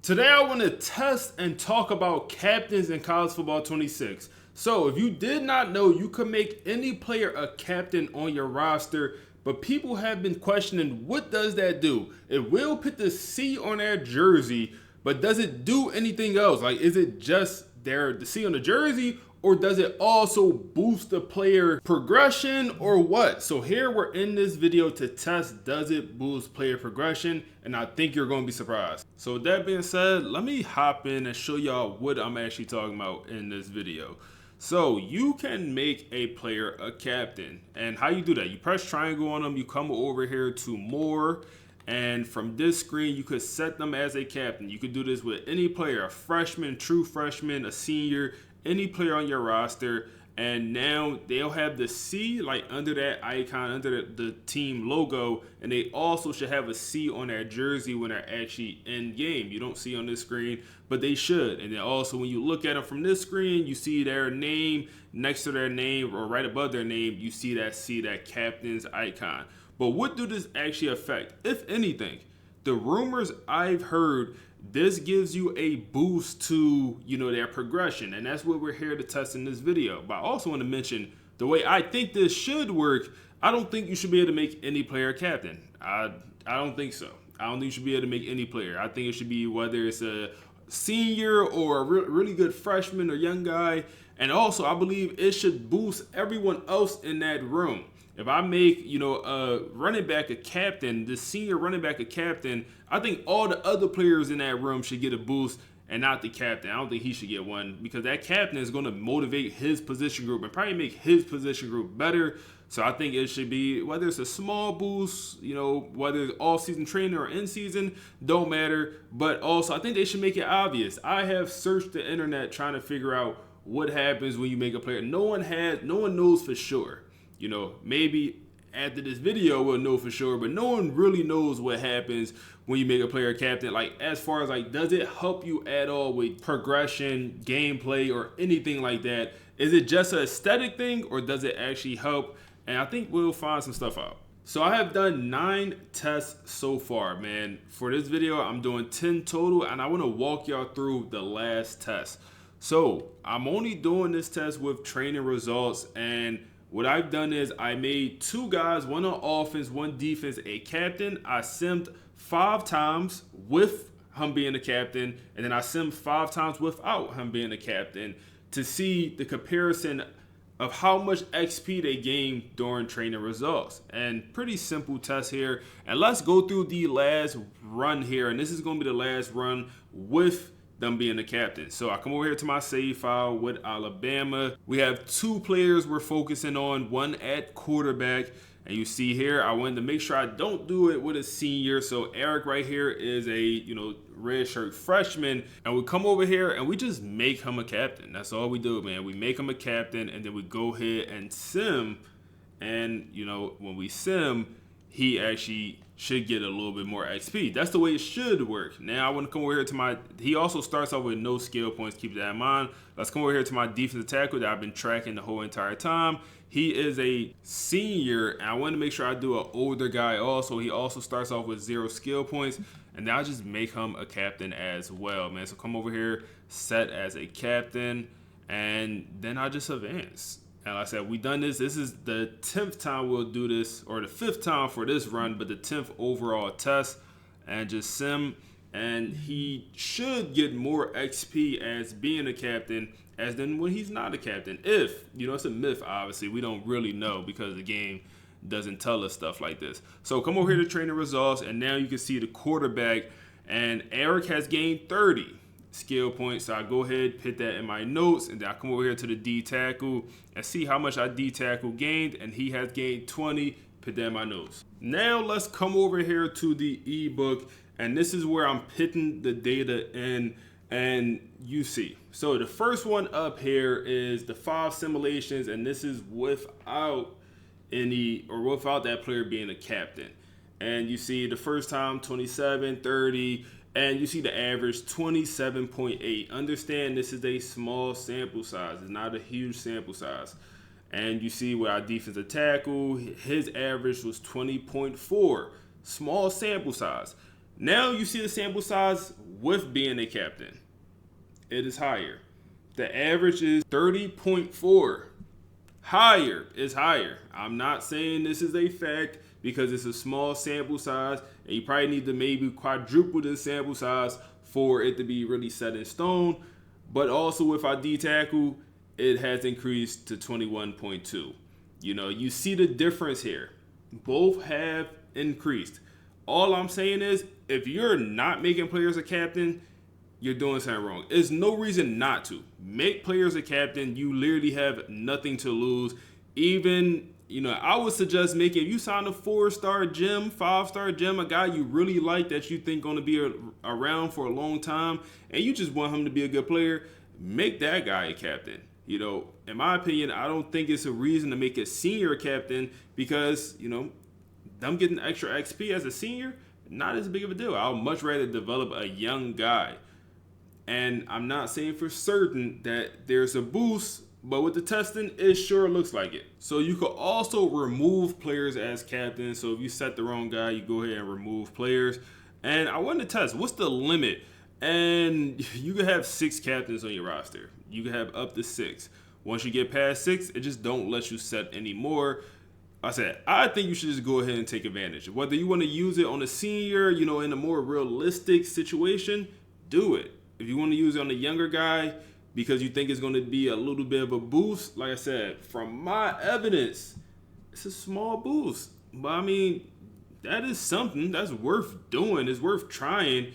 Today I want to test and talk about captains in college football 26. So if you did not know, you could make any player a captain on your roster, but people have been questioning what does that do? It will put the C on their jersey, but does it do anything else? Like, is it just the C on the jersey, or does it also boost the player progression, or what? So here we're in this video to test, does it boost player progression? And I think you're going to be surprised. So with that being said, let me hop in and show y'all what I'm actually talking about in this video. So you can make a player a captain. And how you do that? You press triangle on them, you come over here to more, and from this screen, you could set them as a captain. You could do this with any player, a freshman, true freshman, a senior, any player on your roster. And now they'll have the C like under that icon, under the team logo. And they also should have a C on their jersey when they're actually in game. You don't see on this screen, but they should. And then also when you look at them from this screen, you see their name next to their name or right above their name. You see that C, that captain's icon. But what do this actually affect? If anything, the rumors I've heard, this gives you a boost to, their progression. And that's what we're here to test in this video. But I also want to mention the way I think this should work. I don't think you should be able to make any player a captain. I don't think so. I don't think you should be able to make any player. I think it should be whether it's a senior or a really good freshman or young guy. And also, I believe it should boost everyone else in that room. If I make, a running back a captain, the senior running back a captain, I think all the other players in that room should get a boost and not the captain. I don't think he should get one because that captain is going to motivate his position group and probably make his position group better. So I think it should be, whether it's a small boost, whether it's off-season training or in-season, don't matter. But also, I think they should make it obvious. I have searched the internet trying to figure out what happens when you make a player. No one knows for sure. Maybe after this video we'll know for sure, but no one really knows what happens when you make a player captain. Like, as far as does it help you at all with progression, gameplay, or anything like that? Is it just an aesthetic thing, or does it actually help? And I think we'll find some stuff out. So I have done 9 tests so far, man. For this video, I'm doing 10 total, and I want to walk y'all through the last test. So I'm only doing this test with training results, and what I've done is I made 2 guys, one on offense, one defense, a captain. I simmed 5 times with him being the captain, and then I simmed 5 times without him being the captain to see the comparison of how much XP they gained during training results. And pretty simple test here. And let's go through the last run here, and this is going to be the last run with them being the captain. So I come over here to my save file with Alabama. We have 2 players we're focusing on, one at quarterback. And you see here, I wanted to make sure I don't do it with a senior. So Eric right here is a, red shirt freshman. And we come over here and we just make him a captain. That's all we do, man. We make him a captain and then we go ahead and sim. And, when we sim, he actually should get a little bit more XP. That's the way it should work. Now I want to come over here to he also starts off with no skill points. Keep that in mind. Let's come over here to my defensive tackle that I've been tracking the whole entire time. He is a senior, and I want to make sure I do an older guy also. He also starts off with 0 skill points, and then I just make him a captain as well, man. So come over here, set as a captain, and then I just advance. And like I said, we done this. This is the 10th time we'll do this, or the 5th time for this run, but the 10th overall test. And just sim. And he should get more XP as being a captain as than when he's not a captain. If, it's a myth, obviously. We don't really know because the game doesn't tell us stuff like this. So come over here to training results, and now you can see the quarterback. And Eric has gained 30 skill points. So I go ahead, put that in my notes, and then I come over here to the D tackle and see how much I D tackle gained, and he has gained 20. Put that in my notes. Now let's come over here to the ebook, and this is where I'm putting the data in, and you see. So the first one up here is the 5 simulations, and this is without that player being a captain. And you see the first time 27, 30. And you see the average 27.8. Understand this is a small sample size. It's not a huge sample size. And you see with our defensive tackle, his average was 20.4. Small sample size. Now you see the sample size with being a captain. It is higher. The average is 30.4. Higher is higher. I'm not saying this is a fact because it's a small sample size, and you probably need to maybe quadruple the sample size for it to be really set in stone. But also with our D tackle, it has increased to 21.2. You see the difference here. Both have increased. All I'm saying is, if you're not making players a captain, you're doing something wrong. There's no reason not to. Make players a captain. You literally have nothing to lose. Even, I would suggest if you sign a 4-star gem, 5-star gem, a guy you really like that you think going to be around for a long time, and you just want him to be a good player, make that guy a captain. In my opinion, I don't think it's a reason to make a senior captain because, them getting extra XP as a senior, not as big of a deal. I would much rather develop a young guy. And I'm not saying for certain that there's a boost, but with the testing, it sure looks like it. So you could also remove players as captains. So if you set the wrong guy, you go ahead and remove players. And I wanted to test, what's the limit? And you can have 6 captains on your roster. You can have up to 6. Once you get past 6, it just don't let you set any more. I think you should just go ahead and take advantage. Whether you want to use it on a senior, in a more realistic situation, do it. If you want to use it on a younger guy because you think it's going to be a little bit of a boost, like I said, from my evidence, it's a small boost. But that is something that's worth doing. It's worth trying.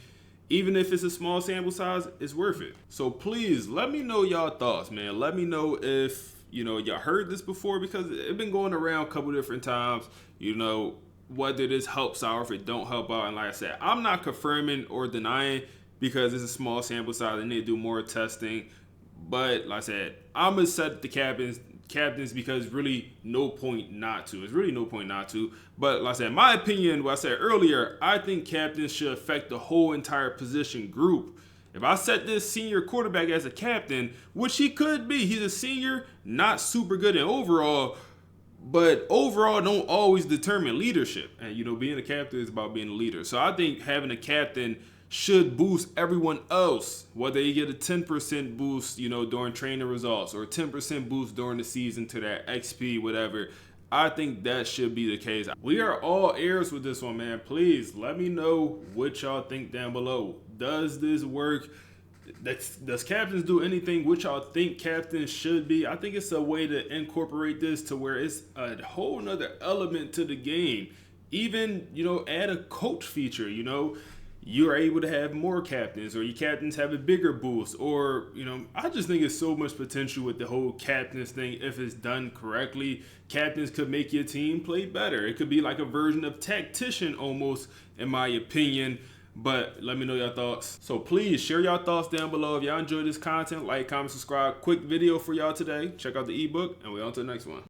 Even if it's a small sample size, it's worth it. So please let me know y'all thoughts, man. Let me know if y'all heard this before, because it's been going around a couple different times, whether this helps out or if it don't help out. And like I said, I'm not confirming or denying because it's a small sample size and they do more testing. But like I said, I'm going to set the captains because really no point not to. It's really no point not to. But like I said, my opinion, what I said earlier, I think captains should affect the whole entire position group. If I set this senior quarterback as a captain, which he could be, he's a senior, not super good in overall, but overall don't always determine leadership. And, being a captain is about being a leader. So I think having a captain should boost everyone else, whether you get a 10% boost, during training results, or a 10% boost during the season to that XP, whatever. I think that should be the case. We are all ears with this one, man. Please let me know what y'all think down below. Does this work? Does captains do anything? What y'all think captains should be? I think it's a way to incorporate this to where it's a whole nother element to the game. Even, add a coach feature, you're able to have more captains, or your captains have a bigger boost, or, I just think it's so much potential with the whole captains thing. If it's done correctly, captains could make your team play better. It could be like a version of tactician almost, in my opinion. But let me know your thoughts. So please share your thoughts down below. If y'all enjoyed this content, like, comment, subscribe. Quick video for y'all today. Check out the ebook, and we're on to the next one.